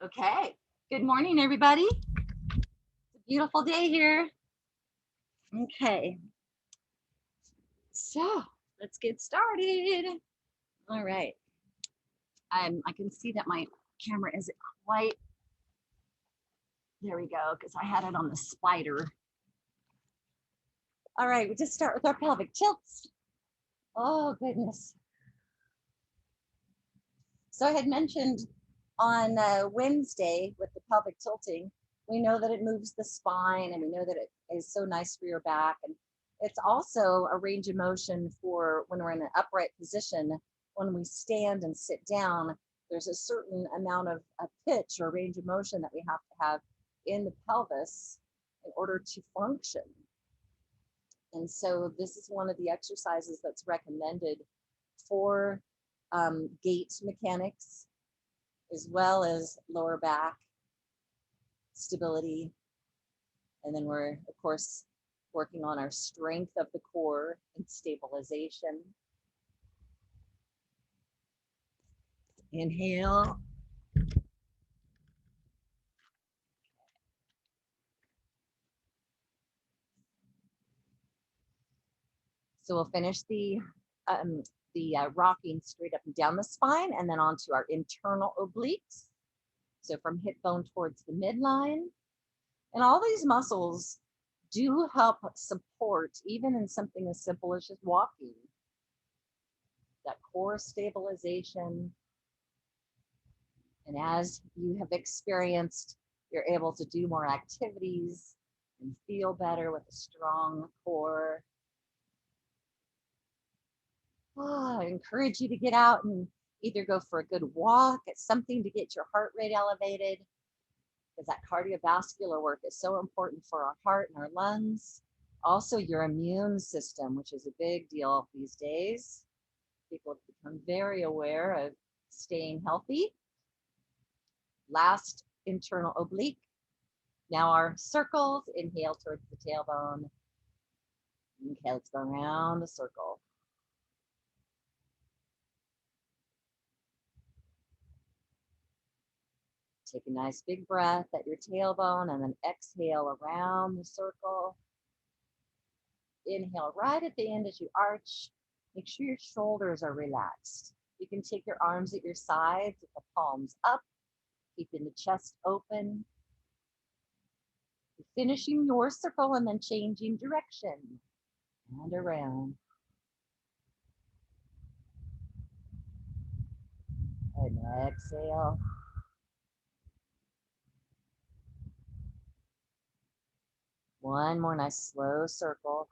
Okay, good morning, everybody. It's a beautiful day here. Okay, so let's get started. All right, I can see that my camera isn't quite, there we go, because I had it on the slider. All right, we just start with our pelvic tilts. Oh, goodness. So I had mentioned on Wednesday with the pelvic tilting, we know that it moves the spine and we know that it is so nice for your back. And it's also a range of motion for when we're in an upright position. When we stand and sit down, there's a certain amount of a pitch or range of motion that we have to have in the pelvis in order to function. And so this is one of the exercises that's recommended for gait mechanics, as well as lower back stability. And then we're, of course, working on our strength of the core and stabilization. Inhale. So we'll finish the rocking straight up and down the spine and then onto our internal obliques. So from hip bone towards the midline. And all these muscles do help support, even in something as simple as just walking, that core stabilization. And as you have experienced, you're able to do more activities and feel better with a strong core. I encourage you to get out and either go for a good walk, it's something to get your heart rate elevated, because that cardiovascular work is so important for our heart and our lungs. Also, your immune system, which is a big deal these days. People have become very aware of staying healthy. Last internal oblique. Now our circles. Inhale towards the tailbone. Okay, let's go around the circle. Take a nice big breath at your tailbone and then exhale around the circle. Inhale right at the end as you arch. Make sure your shoulders are relaxed. You can take your arms at your sides with the palms up, keeping the chest open. You're finishing your circle and then changing direction and around. And exhale. One more nice slow circle.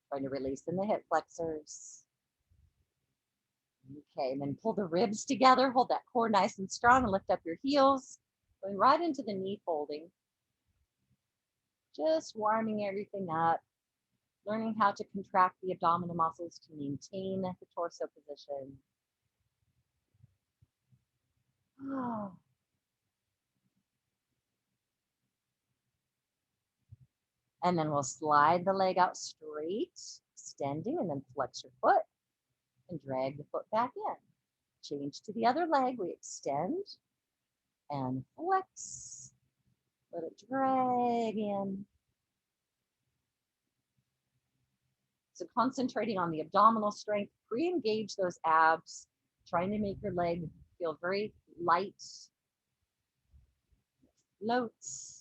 Trying to release in the hip flexors. Okay, and then pull the ribs together. Hold that core nice and strong and lift up your heels. Going right into the knee folding. Just warming everything up. Learning how to contract the abdominal muscles to maintain the torso position. Oh. And then we'll slide the leg out straight, extending, and then flex your foot and drag the foot back in. Change to the other leg. We extend and flex. Let it drag in. So concentrating on the abdominal strength, pre-engage those abs, trying to make your leg feel very light, floats.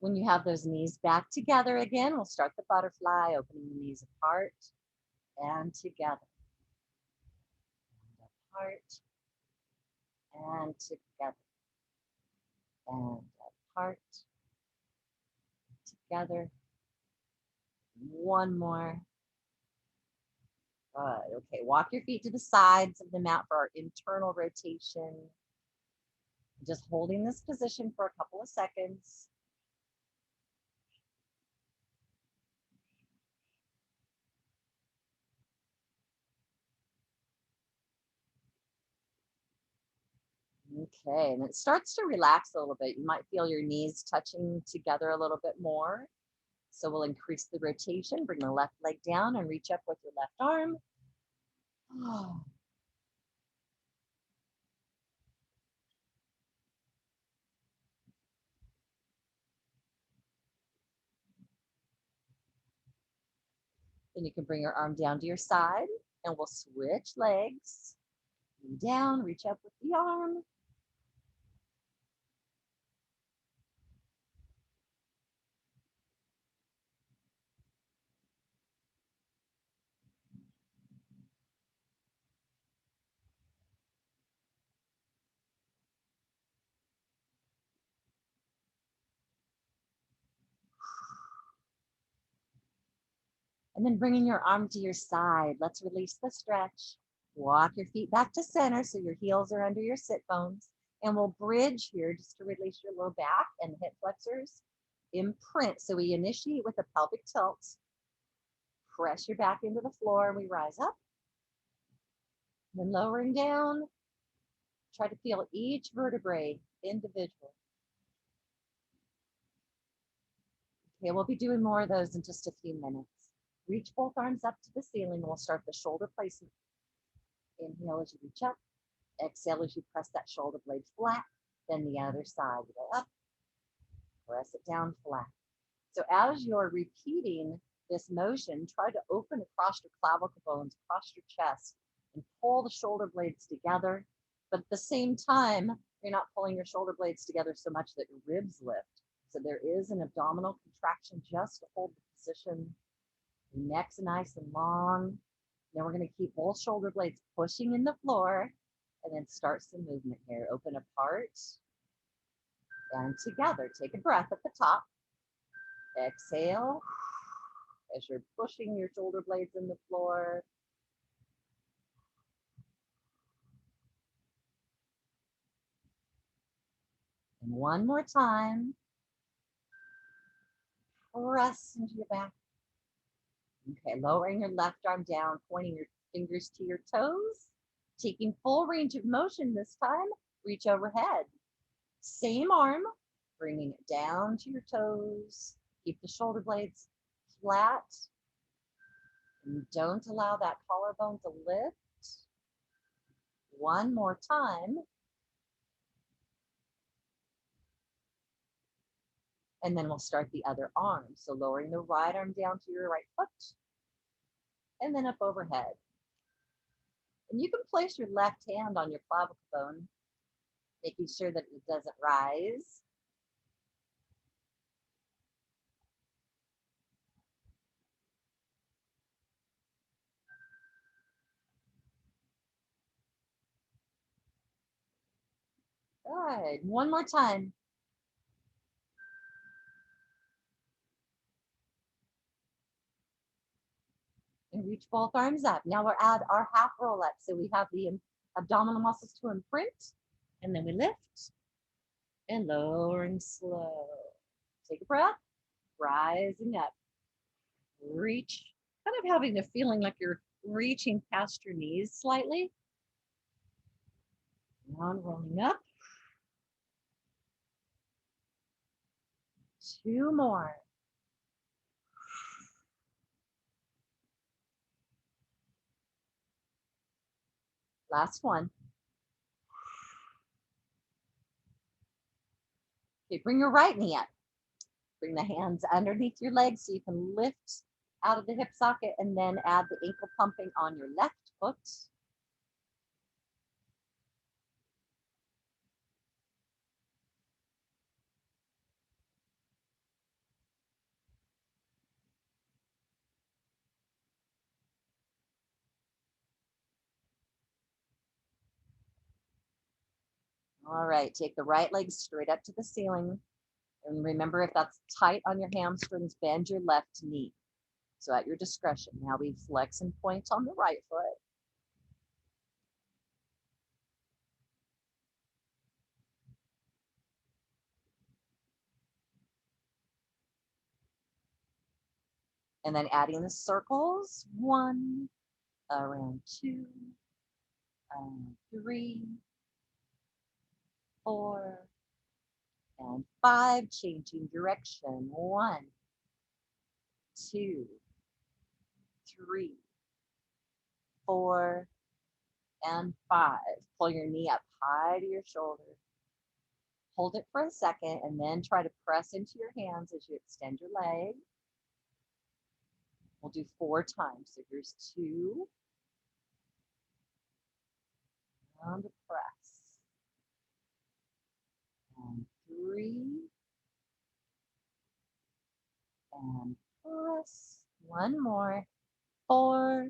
When you have those knees back together again, we'll start the butterfly, opening the knees apart and together. And apart and together. And apart, together. One more. Good. Okay, walk your feet to the sides of the mat for our internal rotation. Just holding this position for a couple of seconds. Okay, and it starts to relax a little bit. You might feel your knees touching together a little bit more. So we'll increase the rotation, bring the left leg down and reach up with your left arm. Oh. Then you can bring your arm down to your side and we'll switch legs. Knee down, reach up with the arm. And then bringing your arm to your side. Let's release the stretch. Walk your feet back to center so your heels are under your sit bones. And we'll bridge here just to release your low back and hip flexors. Imprint. So we initiate with a pelvic tilt. Press your back into the floor and we rise up. Then lowering down. Try to feel each vertebrae individual. Okay, we'll be doing more of those in just a few minutes. Reach both arms up to the ceiling. We'll start the shoulder placement. Inhale as you reach up. Exhale as you press that shoulder blade flat. Then the other side. You go up, press it down flat. So as you're repeating this motion, try to open across your clavicle bones, across your chest, and pull the shoulder blades together. But at the same time, you're not pulling your shoulder blades together so much that your ribs lift. So there is an abdominal contraction just to hold the position. Your neck's nice and long. Then we're going to keep both shoulder blades pushing in the floor and then start some movement here. Open apart and together. Take a breath at the top. Exhale as you're pushing your shoulder blades in the floor. And one more time. Press into your back. Okay, lowering your left arm down, pointing your fingers to your toes. Taking full range of motion this time, reach overhead. Same arm, bringing it down to your toes. Keep the shoulder blades flat. And don't allow that collarbone to lift. One more time. And then we'll start the other arm. So lowering the right arm down to your right foot. And then up overhead. And you can place your left hand on your clavicle bone, making sure that it doesn't rise. Good. One more time. And reach both arms up. Now we'll add our half roll up. So we have the abdominal muscles to imprint. And then we lift and lowering slow. Take a breath. Rising up. Reach. Kind of having the feeling like you're reaching past your knees slightly. Down, rolling up. Two more. Last one. Okay, bring your right knee up. Bring the hands underneath your legs so you can lift out of the hip socket and then add the ankle pumping on your left foot. All right, take the right leg straight up to the ceiling. And remember, if that's tight on your hamstrings, bend your left knee. So at your discretion. Now we flex and point on the right foot. And then adding the circles. 1, around 2, 3, 4, and 5. Changing direction. 1, 2, 3, 4, and 5. Pull your knee up high to your shoulder. Hold it for a second and then try to press into your hands as you extend your leg. We'll do 4 times. So here's 2. And press. And 3. And press. 1 more. 4.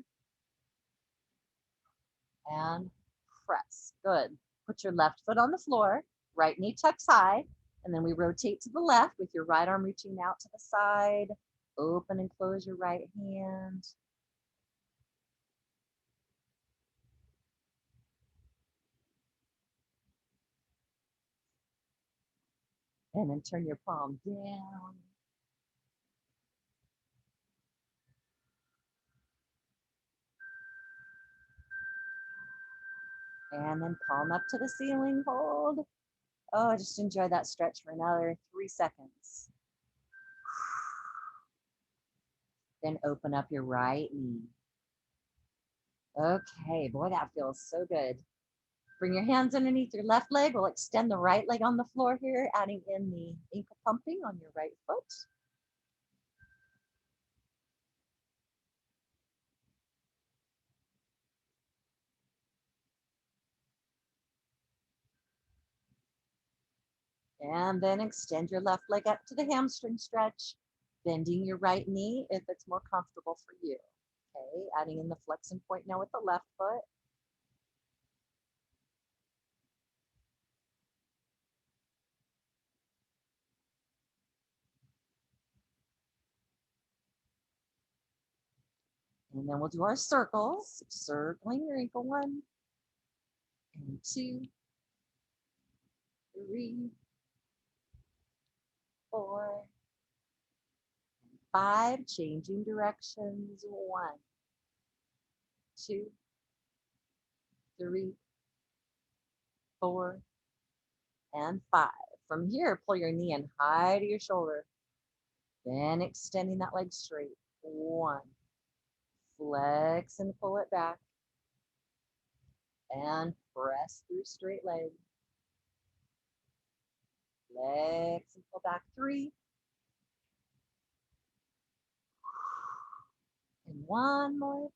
And press. Good. Put your left foot on the floor. Right knee tucks high. And then we rotate to the left with your right arm reaching out to the side. Open and close your right hand. And then turn your palm down. And then palm up to the ceiling, hold. Oh, just enjoy that stretch for another 3 seconds. Then open up your right knee. Okay, boy, that feels so good. Bring your hands underneath your left leg. We'll extend the right leg on the floor here, adding in the ankle pumping on your right foot. And then extend your left leg up to the hamstring stretch, bending your right knee if it's more comfortable for you. Okay, adding in the flexing point now with the left foot. And then we'll do our circles, circling your ankle. 1 and 2, 3, 4, 5, changing directions. 1, 2, 3, 4, and 5. From here, pull your knee in high to your shoulder. Then extending that leg straight. 1, flex and pull it back. And press through straight leg. Flex and pull back. 3. And 1 more.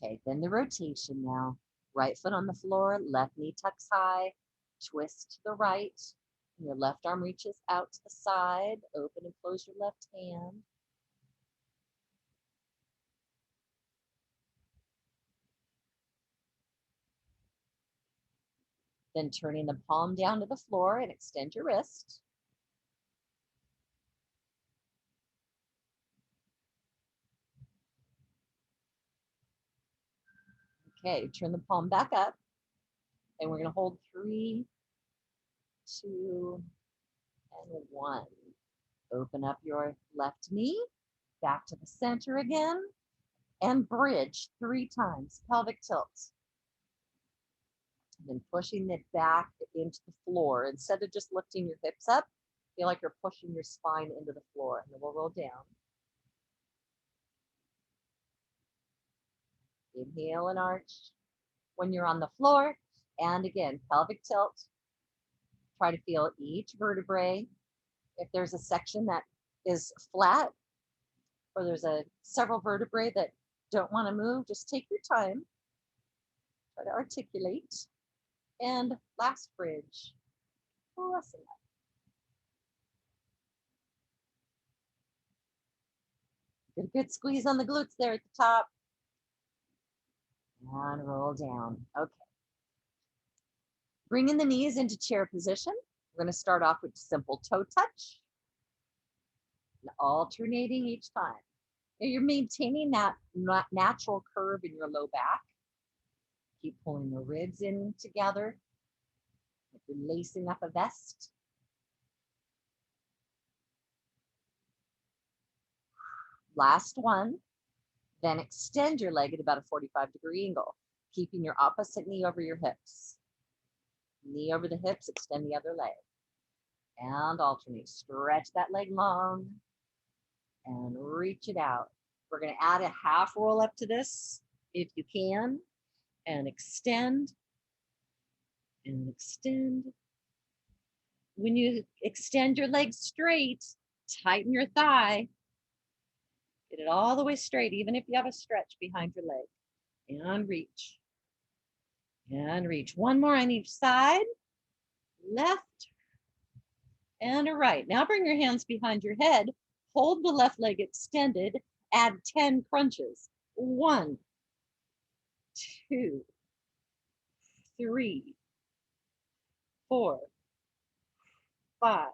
Okay, then the rotation now. Right foot on the floor, left knee tucks high, twist to the right. Your left arm reaches out to the side. Open and close your left hand. Then turning the palm down to the floor and extend your wrist. Okay, turn the palm back up. And we're going to hold 3, 2, and 1. Open up your left knee, back to the center again, and bridge 3 times, pelvic tilt. And then pushing it back into the floor. Instead of just lifting your hips up, feel like you're pushing your spine into the floor. And then we'll roll down. Inhale and arch. When you're on the floor, and again, pelvic tilt. Try to feel each vertebrae. If there's a section that is flat, or there's several vertebrae that don't want to move, just take your time. Try to articulate. And last bridge. Lesson. Get a good squeeze on the glutes there at the top. And roll down. Okay. Bringing the knees into chair position. We're going to start off with simple toe touch. And alternating each time. Now you're maintaining that natural curve in your low back. Keep pulling the ribs in together. Like you're lacing up a vest. Last one. Then extend your leg at about a 45-degree angle, keeping your opposite knee over your hips. Knee over the hips, extend the other leg. And alternate. Stretch that leg long and reach it out. We're going to add a half roll up to this if you can. And extend. And extend. When you extend your legs straight, Tighten your thigh. Get it all the way straight, even if you have a stretch behind your leg. And reach. And reach. One more on each side. Left and a right. Now bring your hands behind your head. Hold the left leg extended. Add 10 crunches. 1, 2, 3, 4, 5,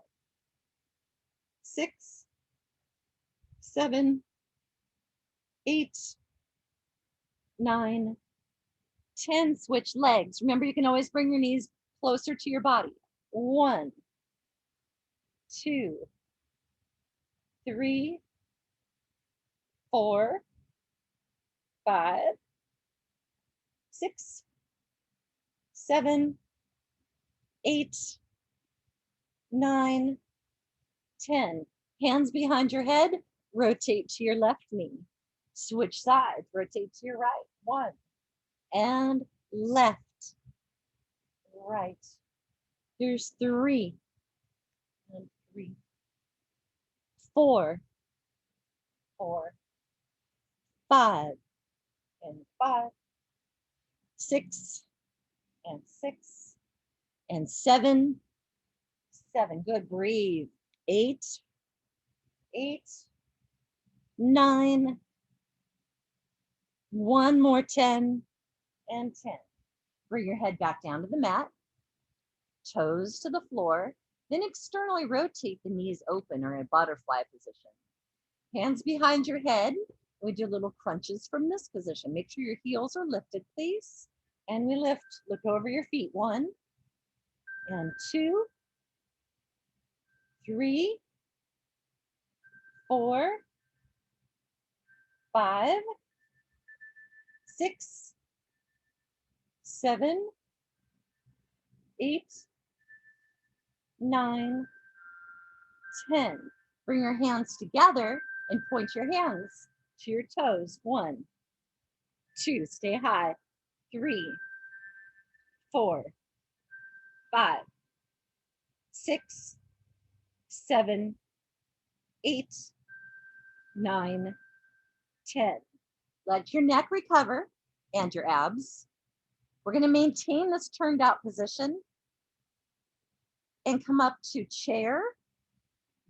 6, 7, 8, 9, 10. Switch legs. Remember, you can always bring your knees closer to your body. 1, 2, 3, 4, 5, 6, 7, 8, 9, 10. Hands behind your head. Rotate to your left knee. Switch sides. Rotate to your right. 1. And left. Right. Here's 3. And 3. 4. 4. 5. And 5. 6. And 6. And 7. 7. Good. Breathe. 8. 8. 9. One more. 10. And 10. Bring your head back down to the mat. Toes to the floor. Then externally rotate the knees open or in a butterfly position. Hands behind your head. We do little crunches from this position. Make sure your heels are lifted, please. And we lift. Look over your feet. 1 and 2, 3, 4, 5, 6, 7, 8, 9, 10. Bring your hands together and point your hands to your toes. 1, 2, stay high. 3, 4, 5, 6, 7, 8, 9, 10. Let your neck recover and your abs. We're going to maintain this turned out position and come up to chair.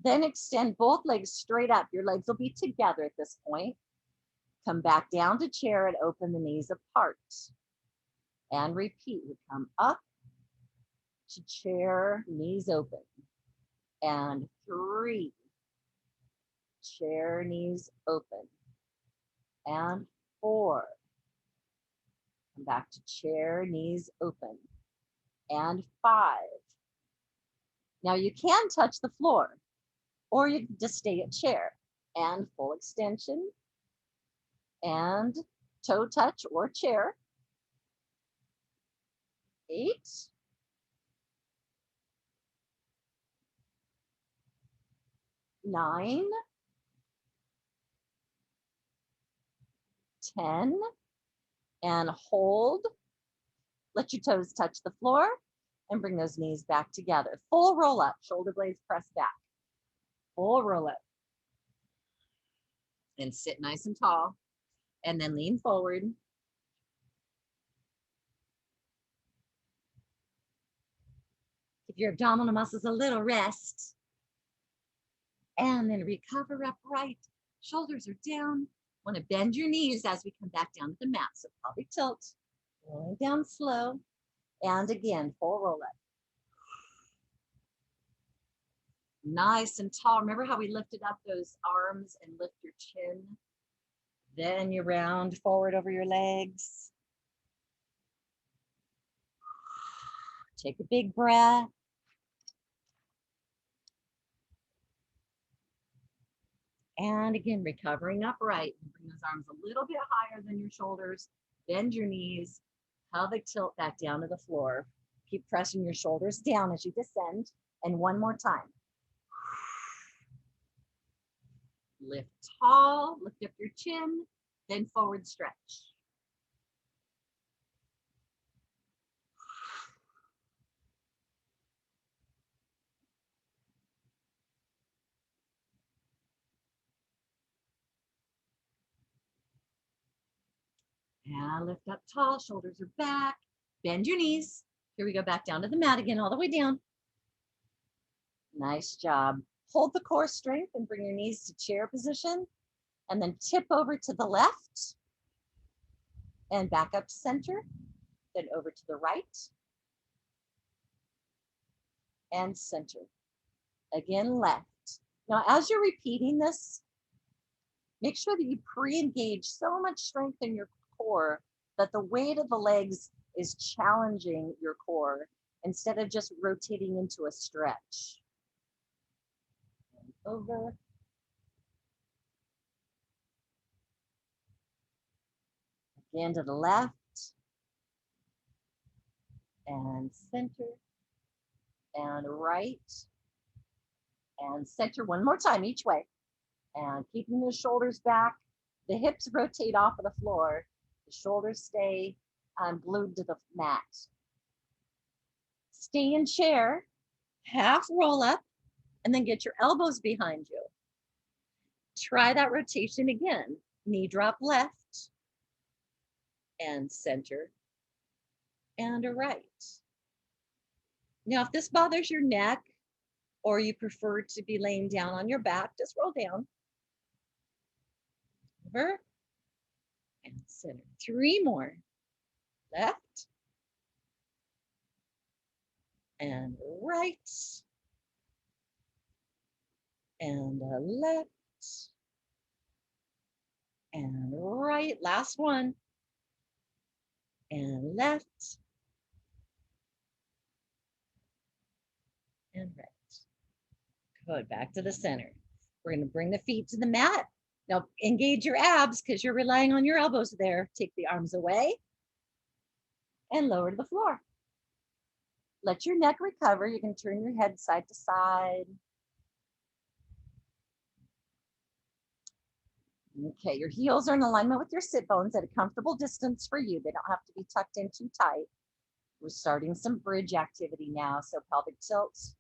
Then extend both legs straight up. Your legs will be together at this point. Come back down to chair and open the knees apart. And repeat. We come up to chair, knees open. And 3. Chair, knees open. And 4. Come back to chair, knees open. And 5. Now you can touch the floor, or you can just stay at chair. And full extension. And toe touch or chair. 8. 9. 10. And hold. Let your toes touch the floor and bring those knees back together. Full roll up, shoulder blades pressed back. Full roll up. And sit nice and tall. And then lean forward. Give your abdominal muscles a little rest. And then recover upright. Shoulders are down. Want to bend your knees as we come back down to the mat. So pelvic tilt. Rolling down slow. And again, full roll up. Nice and tall. Remember how we lifted up those arms and lift your chin? Then you round forward over your legs. Take a big breath. And again, recovering upright. Bring those arms a little bit higher than your shoulders. Bend your knees. Pelvic tilt back down to the floor. Keep pressing your shoulders down as you descend. And one more time. Lift tall. Lift up your chin. Then forward stretch. And lift up tall, shoulders are back. Bend your knees. Here we go, back down to the mat again, all the way down. Nice job. Hold the core strength and bring your knees to chair position. And then tip over to the left. And back up to center. Then over to the right. And center. Again, left. Now, as you're repeating this, make sure that you pre-engage so much strength in your core that the weight of the legs is challenging your core instead of just rotating into a stretch. And over. Again to the left. And center. And right. And center one more time each way. And keeping the shoulders back. The hips rotate off of the floor. The shoulders stay glued to the mat. Stay in chair, half roll up, and then get your elbows behind you. Try that rotation again. Knee drop left, and center, and a right. Now, if this bothers your neck, or you prefer to be laying down on your back, just roll down. Over, and center. 3 more. Left, and right, and left, and right. Last one, and left, and right. Good, back to the center. We're going to bring the feet to the mat. Now engage your abs because you're relying on your elbows there. Take the arms away and lower to the floor. Let your neck recover. You can turn your head side to side. Okay, your heels are in alignment with your sit bones at a comfortable distance for you. They don't have to be tucked in too tight. We're starting some bridge activity now. So pelvic tilts,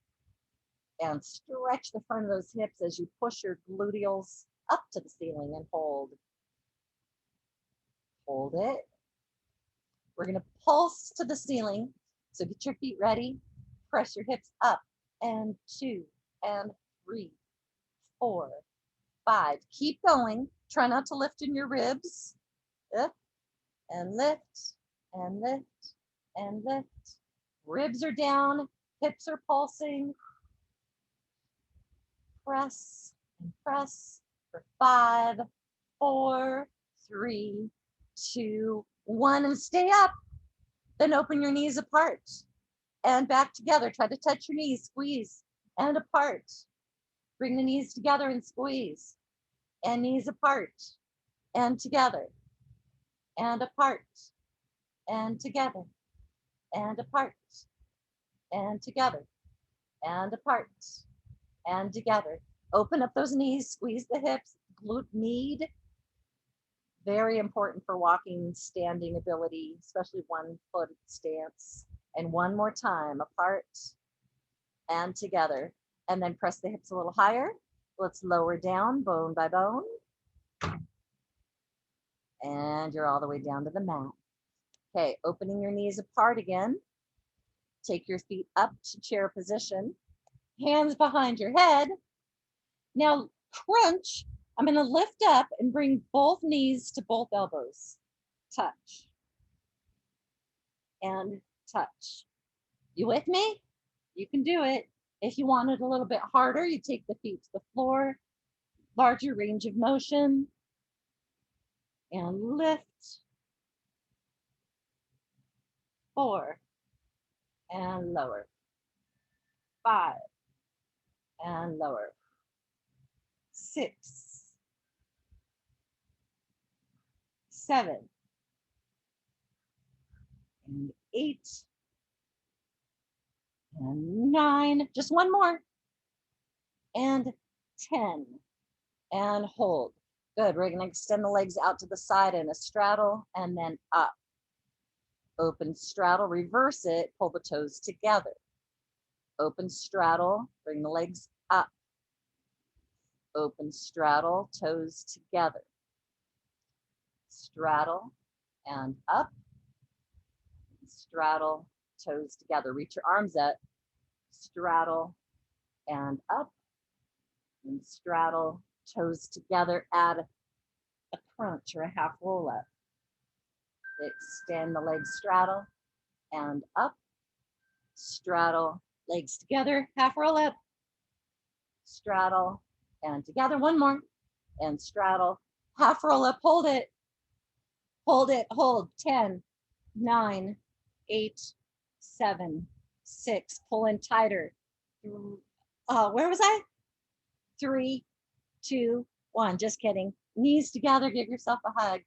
and stretch the front of those hips as you push your gluteals up to the ceiling and hold. Hold it. We're going to pulse to the ceiling. So get your feet ready. Press your hips up, and 2, and 3, 4, 5. Keep going. Try not to lift in your ribs. Up, and lift, and lift, and lift. Ribs are down, hips are pulsing. Press and press for 5, 4, 3, 2, 1, and stay up. Then open your knees apart and back together. Try to touch your knees, squeeze, and apart. Bring the knees together and squeeze, and knees apart, and together, and apart, and together, and apart, and together, and apart, and together. Open up those knees, squeeze the hips, glute med. Very important for walking, standing ability, especially 1-foot stance. And one more time, apart and together. And then press the hips a little higher. Let's lower down, bone by bone. And you're all the way down to the mat. Okay, opening your knees apart again. Take your feet up to chair position. Hands behind your head. Now crunch. I'm going to lift up and bring both knees to both elbows. Touch. And touch. You with me? You can do it. If you want it a little bit harder, you take the feet to the floor. Larger range of motion. And lift. 4. And lower. 5. And lower. 6. 7. And 8. And 9. Just one more. And 10. And hold. Good. We're going to extend the legs out to the side in a straddle and then up. Open straddle, reverse it, pull the toes together. Open straddle, bring the legs up. Open straddle, toes together. Straddle, and up, straddle, toes together. Reach your arms up, straddle, and up, and straddle, toes together. Add a crunch or a half roll up. Extend the legs, straddle, and up, straddle, legs together, half roll up, straddle, and together. One more, and straddle, half roll up, hold it, hold. 10, 9, 8, 7, 6, pull in tighter. Where was I? 3, 2, 1. Just kidding. Knees together, give yourself a hug.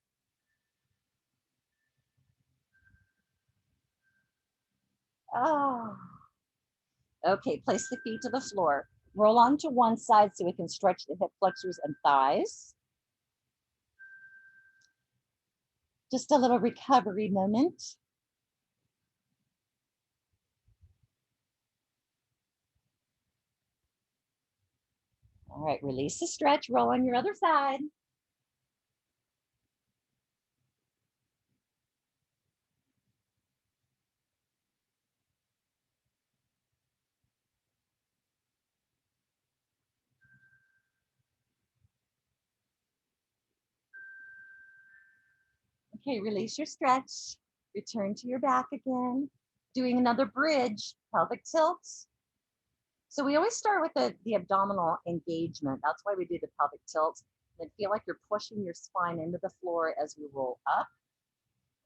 Oh. Okay, place the feet to the floor. Roll onto one side so we can stretch the hip flexors and thighs. Just a little recovery moment. All right, release the stretch, roll on your other side. Okay, release your stretch. Return to your back again. Doing another bridge, pelvic tilt. So we always start with the abdominal engagement. That's why we do the pelvic tilt. And feel like you're pushing your spine into the floor as we roll up.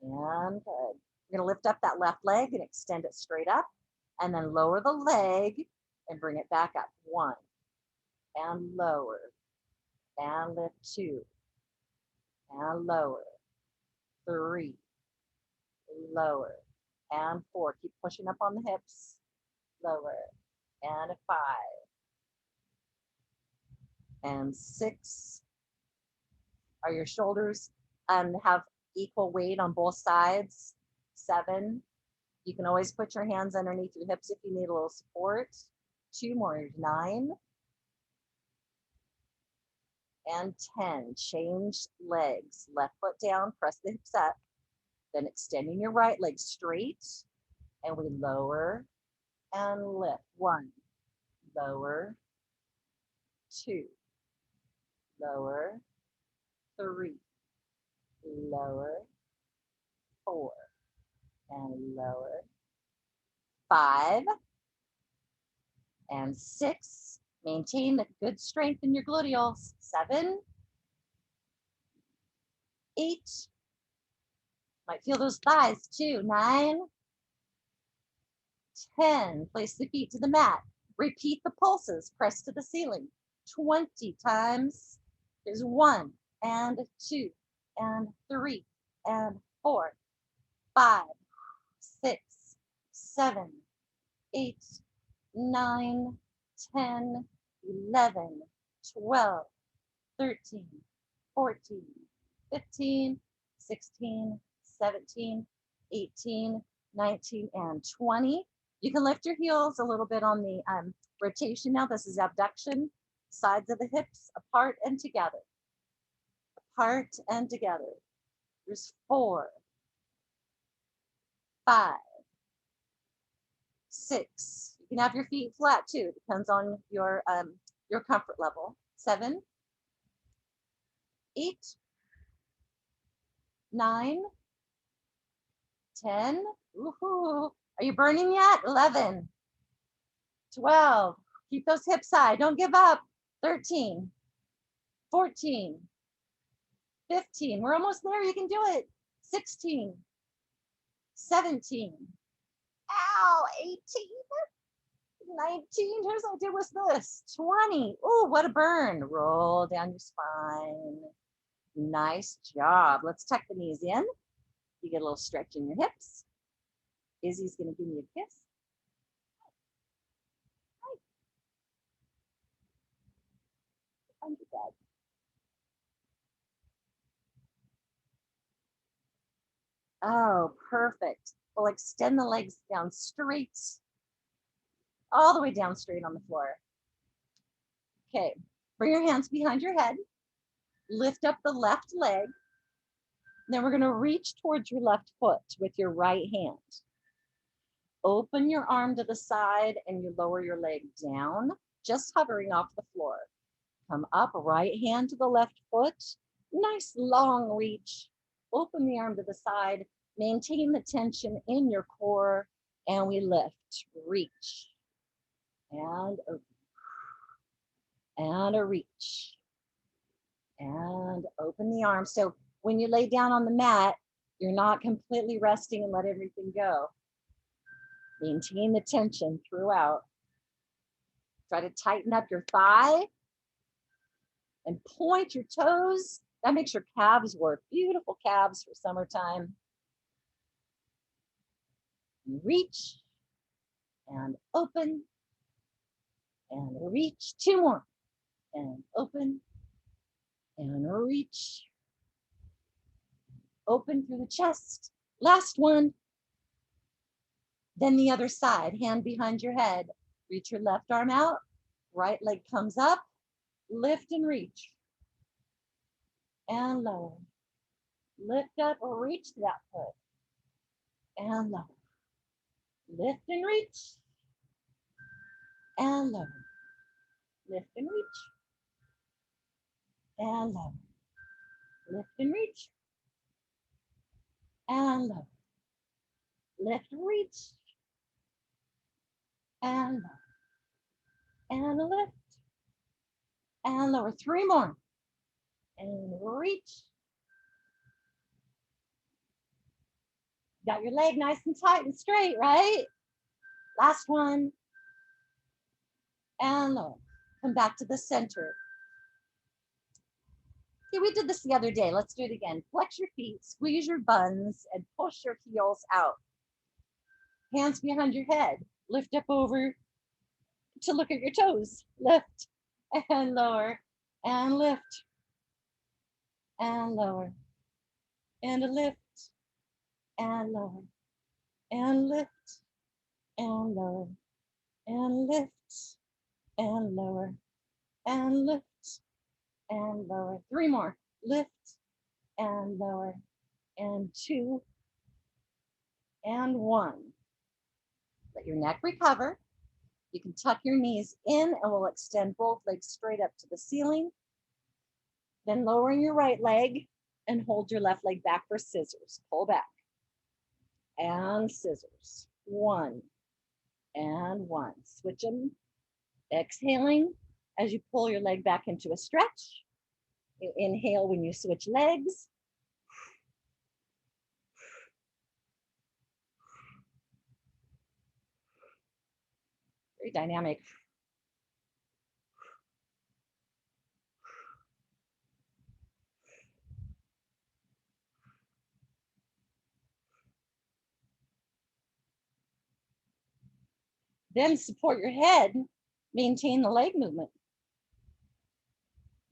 And good. You're gonna lift up that left leg and extend it straight up. And then lower the leg and bring it back up. 1, and lower, and lift 2, and lower, 3, lower, and 4. Keep pushing up on the hips, lower, and 5, and 6. Are your shoulders have equal weight on both sides? 7. You can always put your hands underneath your hips if you need a little support. 2 more, 9, and 10. Change legs. Left foot down, press the hips up. Then extending your right leg straight. And we lower and lift. 1, lower, 2, lower, 3, lower, 4, and lower, 5, and 6. Maintain the good strength in your gluteals. 7, 8. Might feel those thighs too. 9, 10. Place the feet to the mat. Repeat the pulses. Press to the ceiling 20 times. There's 1, and 2, and 3, and 4, 5, 6, 7, 8, 9, 10, 11, 12, 13, 14, 15, 16, 17, 18, 19, and 20. You can lift your heels a little bit on the rotation now. This is abduction. Sides of the hips apart and together. Apart and together. There's 4, 5, 6. You can have your feet flat too. It depends on your comfort level. 7, 8, 9, 10. Woohoo! Are you burning yet? 11, 12. Keep those hips high. Don't give up. 13, 14, 15. We're almost there. You can do it. 16, 17. Ow, 18. 19. Here's what I did with this. 20. Oh, what a burn. Roll down your spine. Nice job. Let's tuck the knees in. You get a little stretch in your hips. Izzy's going to give me a kiss. Hi. Under bed. Oh, perfect. We'll extend the legs down straight, all the way down straight on the floor. Okay, bring your hands behind your head. Lift up the left leg. Then we're going to reach towards your left foot with your right hand. Open your arm to the side and you lower your leg down, just hovering off the floor. Come up, right hand to the left foot. Nice long reach. Open the arm to the side. Maintain the tension in your core. And we lift, reach. And open. And a reach. And open the arm. So when you lay down on the mat, you're not completely resting and let everything go. Maintain the tension throughout. Try to tighten up your thigh and point your toes. That makes your calves work. Beautiful calves for summertime. Reach and open and reach. Two more. And open and reach. Open through the chest. Last one. Then the other side, hand behind your head. Reach your left arm out. Right leg comes up. Lift and reach. And lower. Lift up or reach to that foot. And lower. Lift and reach. And lower. Lift and reach. And lower. Lift and reach. And lower. Lift, reach. And lower. And lift. And lower. Three more. And reach. Got your leg nice and tight and straight, right? Last one. And lower. Come back to the center. Okay, we did this the other day. Let's do it again. Flex your feet, squeeze your buns, and push your heels out. Hands behind your head. Lift up over to look at your toes. Lift and lower and lift and lower and lift and lower and lift and lower and lift and lower and lift and lower. Three more. Lift and lower and two and one. Let your neck recover. You can tuck your knees in and we'll extend both legs straight up to the ceiling. Then lowering your right leg and hold your left leg back for scissors. Pull back and scissors. One and one. Switch them. Exhaling as you pull your leg back into a stretch. You inhale when you switch legs. Very dynamic. Then support your head, maintain the leg movement.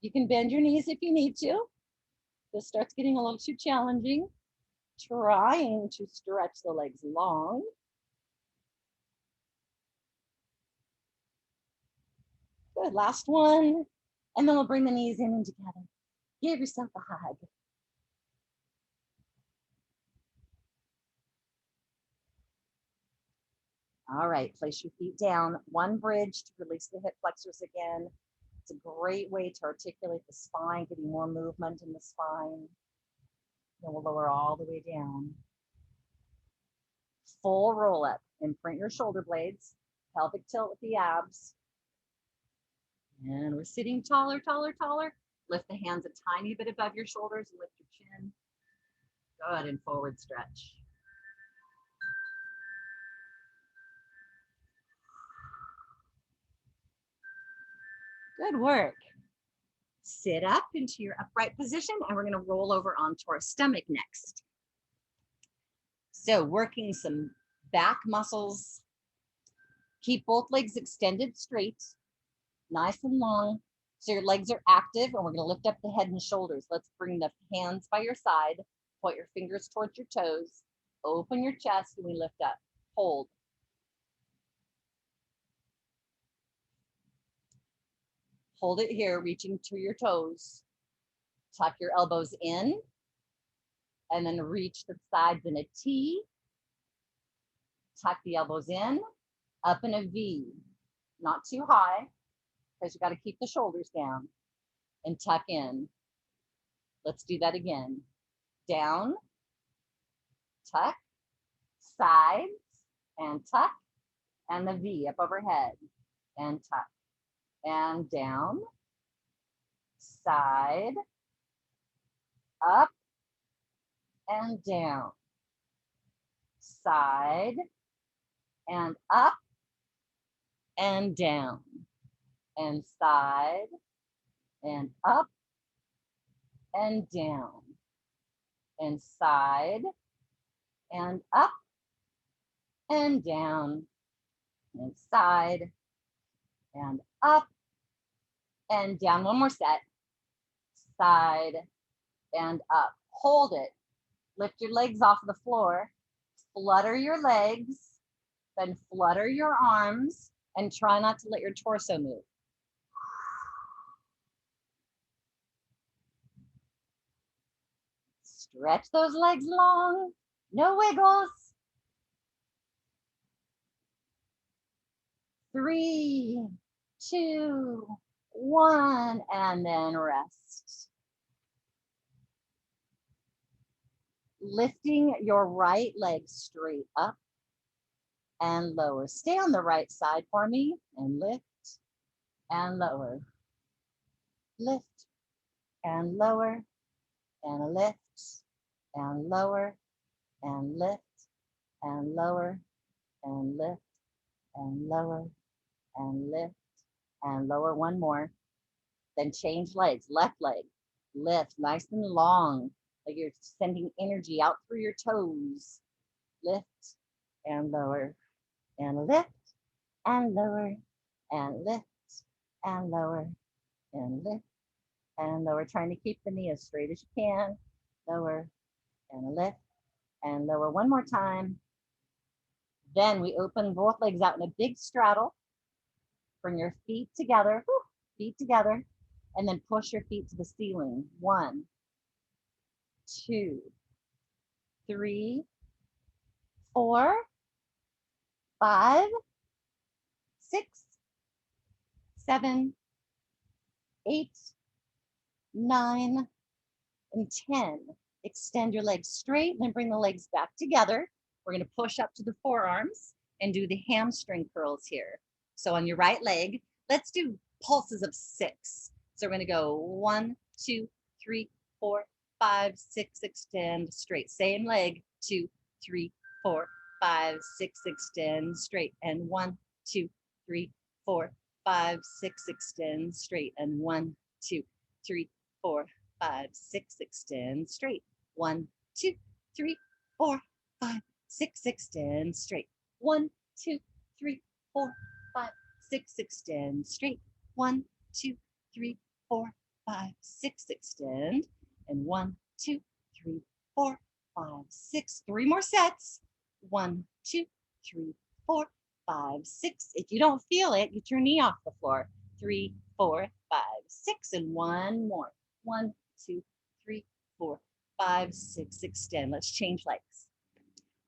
You can bend your knees if you need to. This starts getting a little too challenging. Trying to stretch the legs long. Good, last one. And then we'll bring the knees in and together. Give yourself a hug. All right, place your feet down. One bridge to release the hip flexors again. It's a great way to articulate the spine, getting more movement in the spine. Then we'll lower all the way down. Full roll up. Imprint your shoulder blades. Pelvic tilt with the abs. And we're sitting taller, taller, taller. Lift the hands a tiny bit above your shoulders and lift your chin. Good, and forward stretch. Good work. Sit up into your upright position and we're going to roll over onto our stomach next. So working some back muscles. Keep both legs extended straight, nice and long. So your legs are active and we're going to lift up the head and shoulders. Let's bring the hands by your side. Point your fingers towards your toes. Open your chest and we lift up. Hold. Hold it here, reaching to your toes. Tuck your elbows in. and then reach the sides in a T. Tuck the elbows in, up in a V. Not too high, because you got to keep the shoulders down, and tuck in. Let's do that again. Down, tuck, sides, and tuck, and the V up overhead, and tuck, and down, side, up, and down, side, and up, and down, and side, and up, and down, and side, and up, and down, and side, and up, and down. One more set. Side, and up. Hold it. Lift your legs off of the floor. Flutter your legs, then flutter your arms, and try not to let your torso move. Stretch those legs long. No wiggles. 3, 2, 1, and then rest. Lifting your right leg straight up and lower. Stay on the right side for me and lift and lower. Lift and lower and lift and lower and lift and lower and lift and lower and lift and lower. One more. Then change legs. Left leg. Lift nice and long, like you're sending energy out through your toes. Lift and lower and lift and lower and lift and lower and lift and lower. Trying to keep the knee as straight as you can. Lower and lift and lower. One more time. Then we open both legs out in a big straddle. Bring your feet together, feet together, and then push your feet to the ceiling. 1, 2, 3, 4, 5, 6, 7, 8, 9, and 10. Extend your legs straight and then bring the legs back together. We're going to push up to the forearms and do the hamstring curls here. So on your right leg, let's do pulses of 6. So we're going to go 1, 2, 3, 4, 5, 6, extend straight. Same leg, 2, 3, 4, 5, 6, extend straight. And 1, 2, 3, 4, 5, 6, extend straight. And 1, 2, 3, 4, 5, 6, extend straight. 1, 2, 3, 4, 5, 6, extend straight. 1, 2, 3, 4, 5, 6, extend straight. 1, 2, 3, 4, 5, 6, extend. And 1, 2, 3, 4, 5, 6. 3 more sets. 1, 2, 3, 4, 5, 6. If you don't feel it, get your knee off the floor. 3, 4, 5, 6, and one more. 1, 2, 3, 4, 5, 6. Extend. Let's change legs.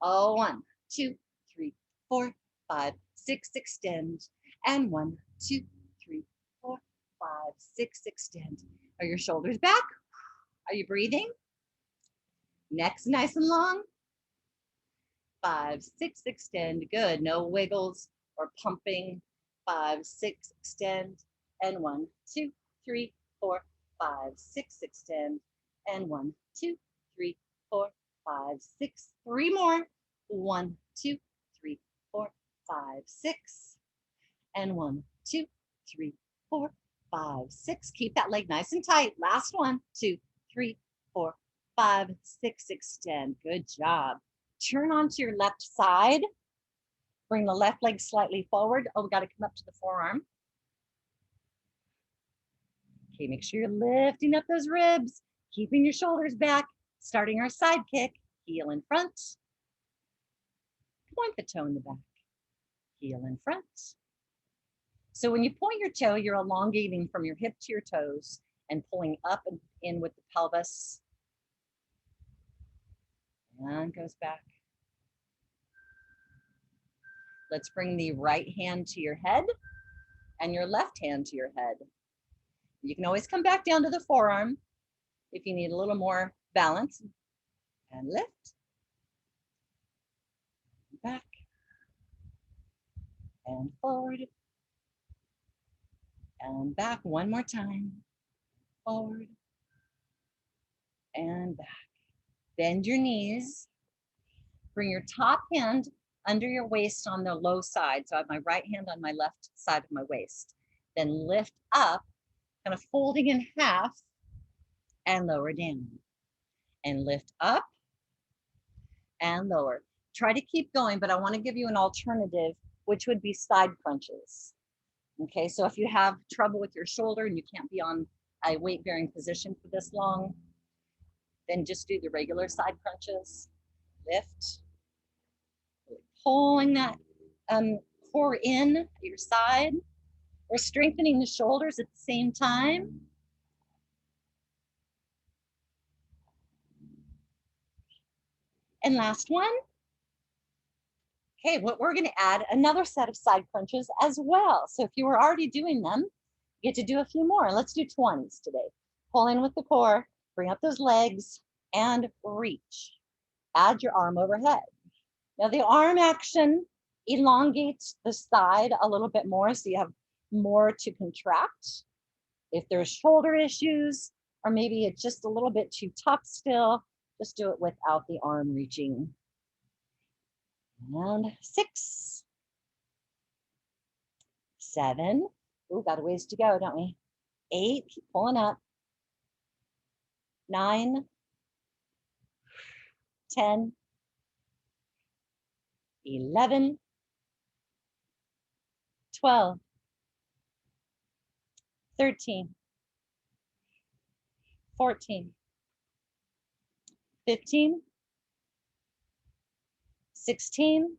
Oh, 1, 2, 3, 4, 5, 6. Extend. And 1, 2, 3, 4, 5, 6. Extend. Are your shoulders back? Are you breathing? Neck's nice and long. 5, 6. Extend. Good. No wiggles or pumping. 5, 6. Extend. And 1, 2, 3, 4, 5, 6. Extend. And 1, 2, 3, 4, 5, 6. 3 more. 1, 2, 3, 4, 5, 6. And 1, 2, 3, 4, 5, 6. Keep that leg nice and tight. Last one. 2, 3, 4, 5, 6. Extend. Good job. Turn onto your left side. Bring the left leg slightly forward. Oh, we got to come up to the forearm. Okay, make sure you're lifting up those ribs, keeping your shoulders back, starting our side kick, heel in front. Point the toe in the back, heel in front. So when you point your toe, you're elongating from your hip to your toes and pulling up and in with the pelvis. arm goes back. Let's bring the right hand to your head and your left hand to your head. You can always come back down to the forearm if you need a little more balance. And lift. Back. And forward. And back one more time. Forward. And back. Bend your knees. Bring your top hand under your waist on the low side. So I have my right hand on my left side of my waist. Then lift up, kind of folding in half and lower down. And lift up and lower. Try to keep going, but I want to give you an alternative, which would be side crunches. Okay, so if you have trouble with your shoulder and you can't be on a weight-bearing position for this long, then just do the regular side crunches. Lift. Pulling that core in at your side. We're strengthening the shoulders at the same time. And last one. Okay, what we're going to add another set of side crunches as well. So if you were already doing them, you get to do a few more. Let's do 20s today. Pull in with the core, bring up those legs, and reach. Add your arm overhead. Now the arm action elongates the side a little bit more, so you have more to contract. If there's shoulder issues, or maybe it's just a little bit too tough still, just do it without the arm reaching. And 6, 7, ooh, got a ways to go, don't we? 8, keep pulling up. 9, 10, 11, 12, 13, 14, 15, 16,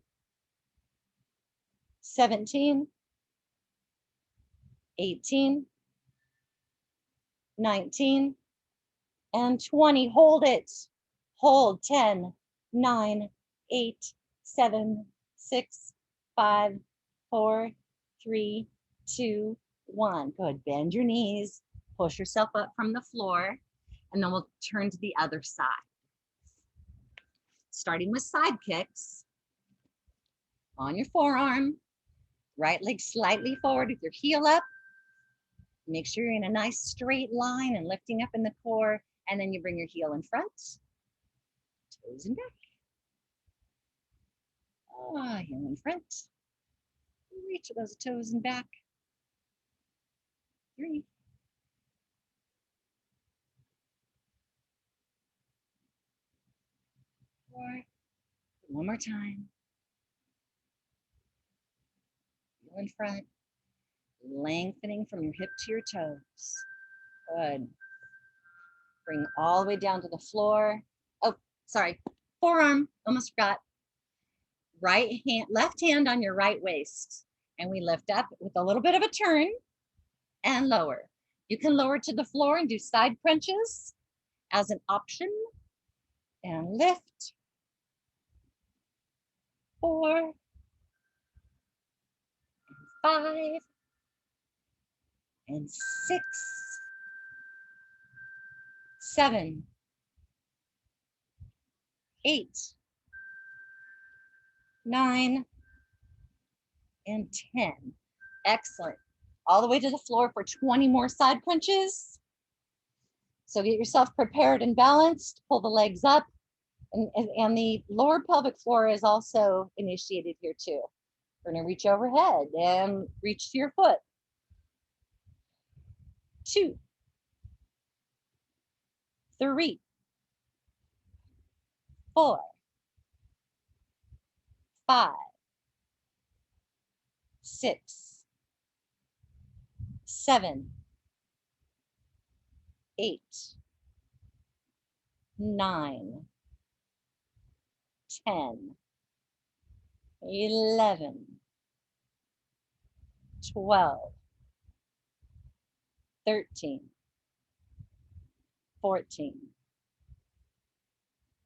17, 18, 19, and 20. Hold it. Hold. 10, 9, 8, 7, 6, 5, 4, 3, 2, 1. Good. Bend your knees. Push yourself up from the floor. And then we'll turn to the other side. Starting with side kicks. On your forearm. Right leg slightly forward with your heel up. Make sure you're in a nice straight line and lifting up in the core. And then you bring your heel in front. Toes in back. Heel in front. Reach those toes in back. 3. 4. One more time. Heel in front. Lengthening from your hip to your toes. Good. Bring all the way down to the floor. Oh, sorry. Forearm. Almost forgot. Right hand, left hand on your right waist. And we lift up with a little bit of a turn and lower. You can lower to the floor and do side crunches as an option. And lift. 4. 5. And 6. 7. 8. 9. And 10. Excellent. All the way to the floor for 20 more side crunches. So get yourself prepared and balanced. Pull the legs up. And the lower pelvic floor is also initiated here too. We're going to reach overhead and reach to your foot. 2. 3. 4. 5. 6. 7. 8. 9. 10. 11. 12. 13. 14.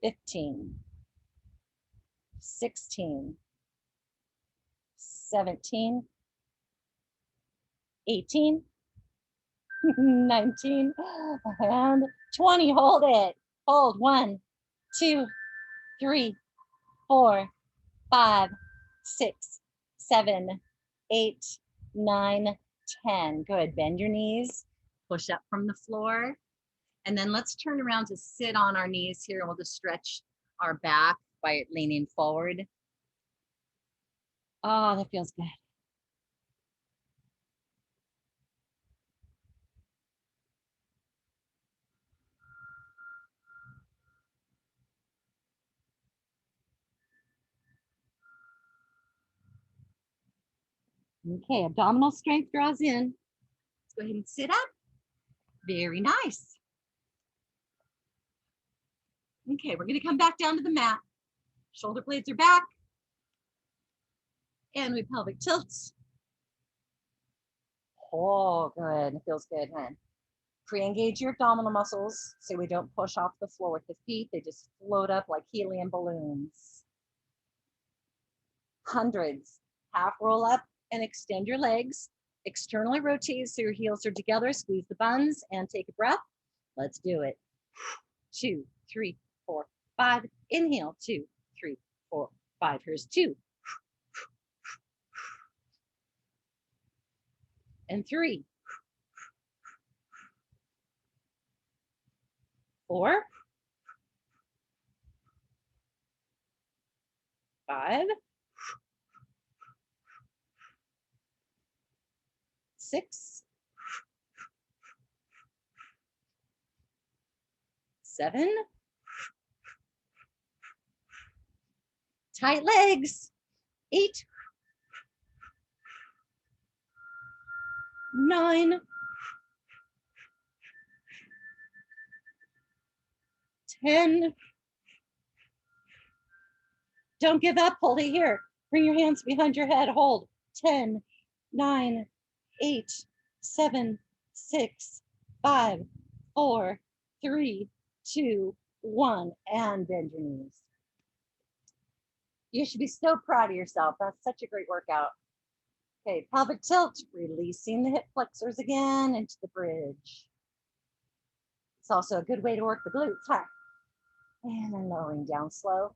15. 16, 17, 18, 19, and 20. Hold it. Hold. 1, 2, 3, 4, 5, 6, 7, 8, 9, 10. Good. Bend your knees. Push up from the floor. And then let's turn around to sit on our knees here. We'll just stretch our back by leaning forward. Oh, that feels good. Okay, abdominal strength draws in. Let's go ahead and sit up. Very nice. Okay, we're going to come back down to the mat. Shoulder blades are back. And we pelvic tilts. Oh, good. It feels good, man. Pre-engage your abdominal muscles so we don't push off the floor with the feet. They just float up like helium balloons. Hundreds. Half roll up and extend your legs. Externally rotate so your heels are together. Squeeze the buns and take a breath. Let's do it. 2, 3, 4, 5. Inhale. 2, 3, 4, 5. Here's 2. And 3. 4. 5. 6. 7. Tight legs. 8. 9. 10. Don't give up. Hold it here. Bring your hands behind your head. Hold. 10, 9, 8, 7, 6, 5, 4, 3, 2, 1. And bend your knees. You should be so proud of yourself. That's such a great workout. Okay, pelvic tilt. Releasing the hip flexors again into the bridge. It's also a good way to work the glutes, huh? And then lowering down slow.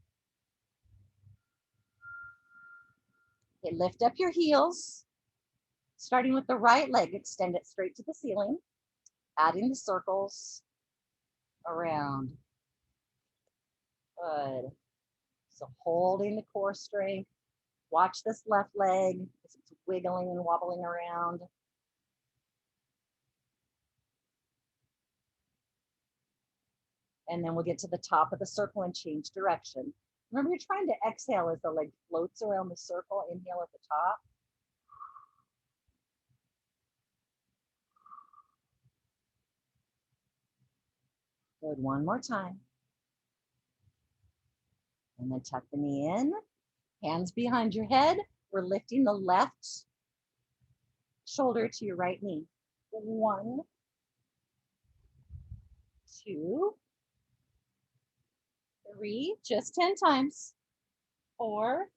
Okay, lift up your heels. Starting with the right leg, extend it straight to the ceiling. Adding the circles around. Good. So holding the core strength. Watch this left leg as it's wiggling and wobbling around. And then we'll get to the top of the circle and change direction. Remember, you're trying to exhale as the leg floats around the circle. Inhale at the top. Good. One more time. And then tuck the knee in. Hands behind your head. We're lifting the left shoulder to your right knee. 1, 2, 3, just 10 times. 4,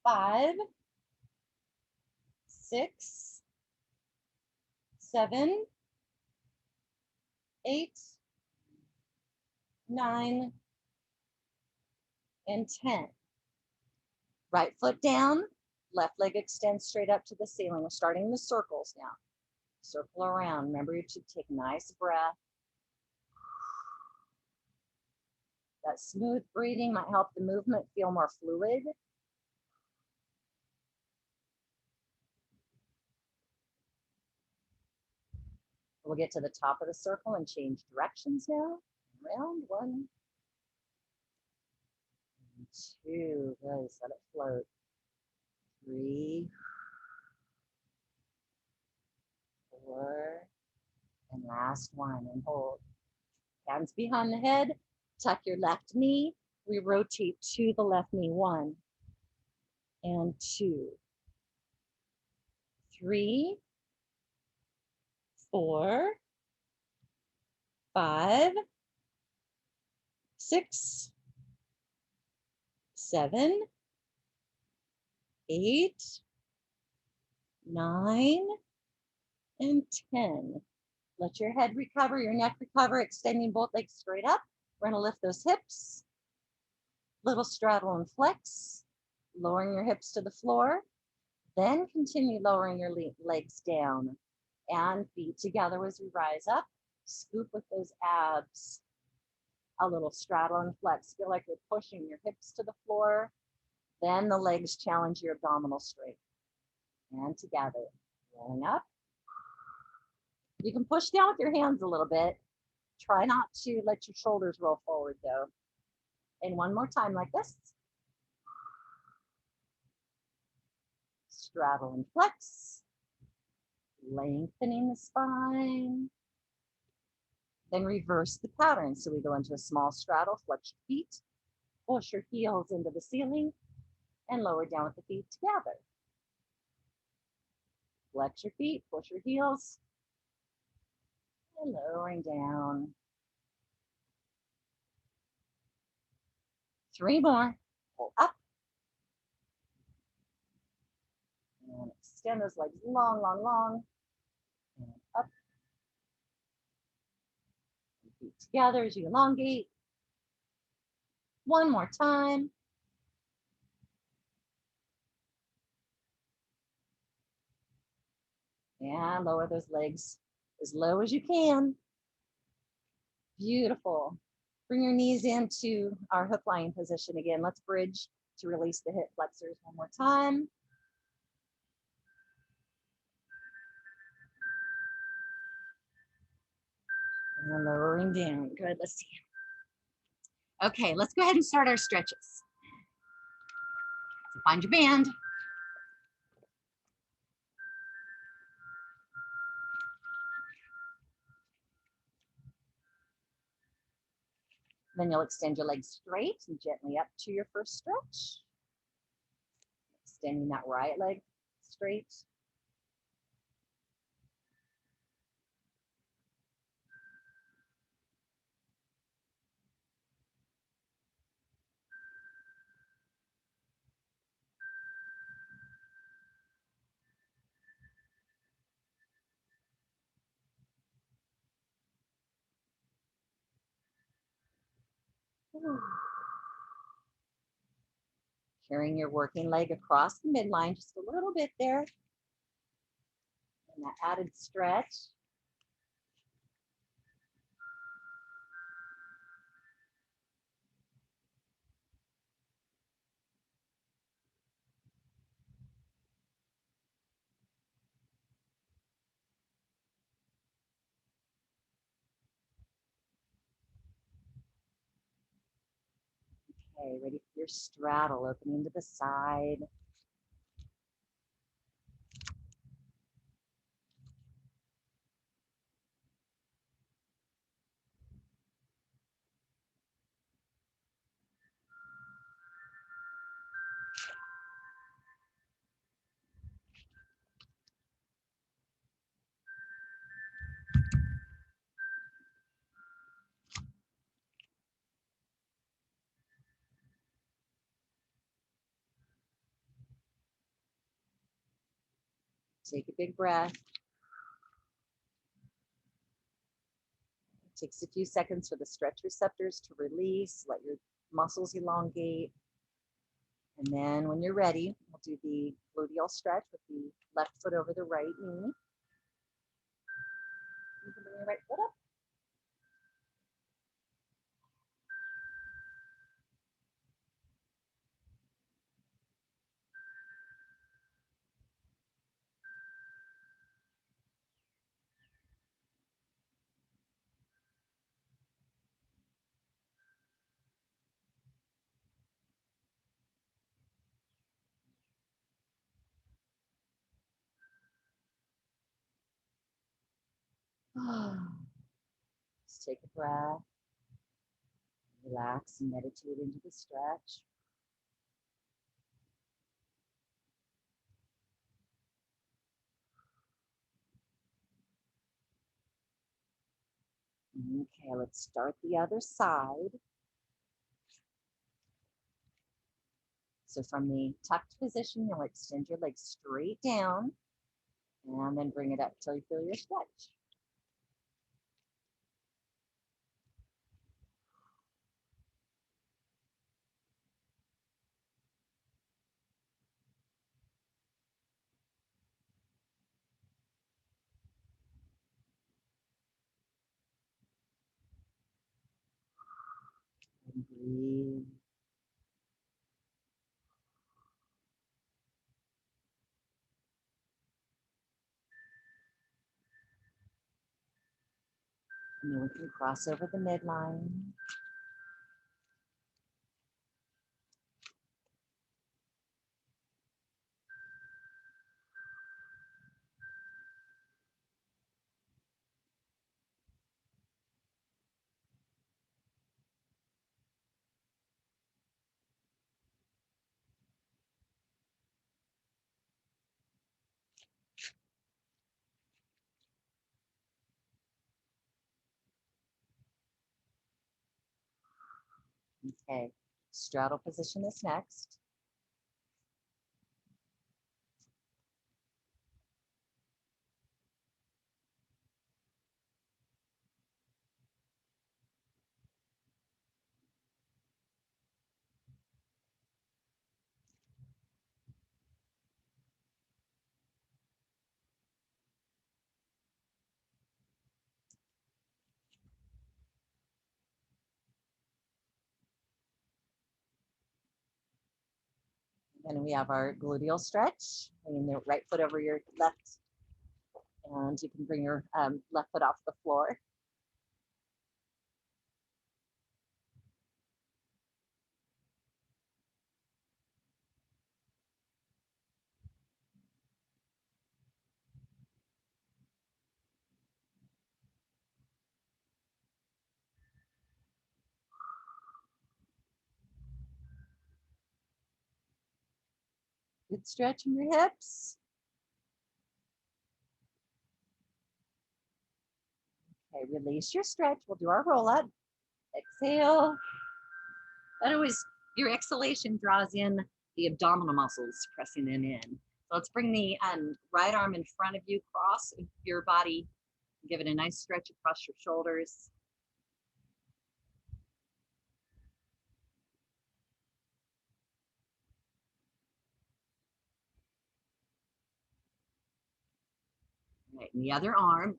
5, 6, 7, 8, 9, and 10. Right foot down, left leg extends straight up to the ceiling. We're starting the circles now. Circle around. Remember, you should take a nice breath. That smooth breathing might help the movement feel more fluid. We'll get to the top of the circle and change directions now. Round 1, 2, good, let it float. 3, 4, and last one, and hold. Hands behind the head, tuck your left knee. We rotate to the left knee. 1, and 2, 3, 4, 5, 6, 7, 8, 9, and 10. Let your head recover, your neck recover, extending both legs straight up. We're gonna lift those hips, little straddle and flex, lowering your hips to the floor. Then continue lowering your legs down and feet together as we rise up. Scoop with those abs. A little straddle and flex. Feel like you're pushing your hips to the floor. Then the legs challenge your abdominal strength. And together, rolling up. You can push down with your hands a little bit. Try not to let your shoulders roll forward though. And one more time like this. Straddle and flex. Lengthening the spine. Then reverse the pattern. So we go into a small straddle, flex your feet, push your heels into the ceiling, and lower down with the feet together. Flex your feet, push your heels, and lowering down. 3 more. Pull up. And extend those legs long, long, long. And up. And feet together as you elongate. One more time. And lower those legs as low as you can. Beautiful. Bring your knees into our hook lying position again. Let's bridge to release the hip flexors one more time. And lowering down. Good. Let's see. Okay, let's go ahead and start our stretches. So find your band. Then you'll extend your legs straight and gently up to your first stretch. Extending that right leg straight. Carrying your working leg across the midline just a little bit there. And that added stretch. Okay, ready for your straddle, opening to the side. Take a big breath. It takes a few seconds for the stretch receptors to release, let your muscles elongate. And then when you're ready, we'll do the gluteal stretch with the left foot over the right knee. You can bring your right foot up. Just take a breath. Relax and meditate into the stretch. Okay, let's start the other side. So from the tucked position, you'll extend your legs straight down and then bring it up till you feel your stretch. And breathe. And then we can cross over the midline. Okay, straddle position is next. Then we have our gluteal stretch. Bringing the right foot over your left, and you can bring your left foot off the floor. Good stretch in your hips. Okay, release your stretch. We'll do our roll up. Exhale. That always, your exhalation draws in the abdominal muscles, pressing them in. So let's bring the right arm in front of you, cross your body, give it a nice stretch across your shoulders. Right, and the other arm,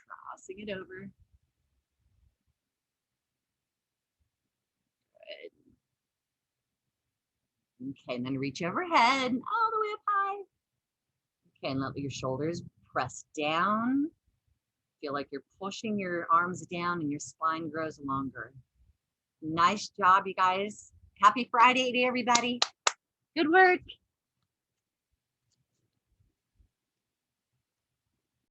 crossing it over. Good. Okay, and then reach overhead, all the way up high. Okay, and let your shoulders press down. Feel like you're pushing your arms down and your spine grows longer. Nice job, you guys. Happy Friday to everybody. Good work.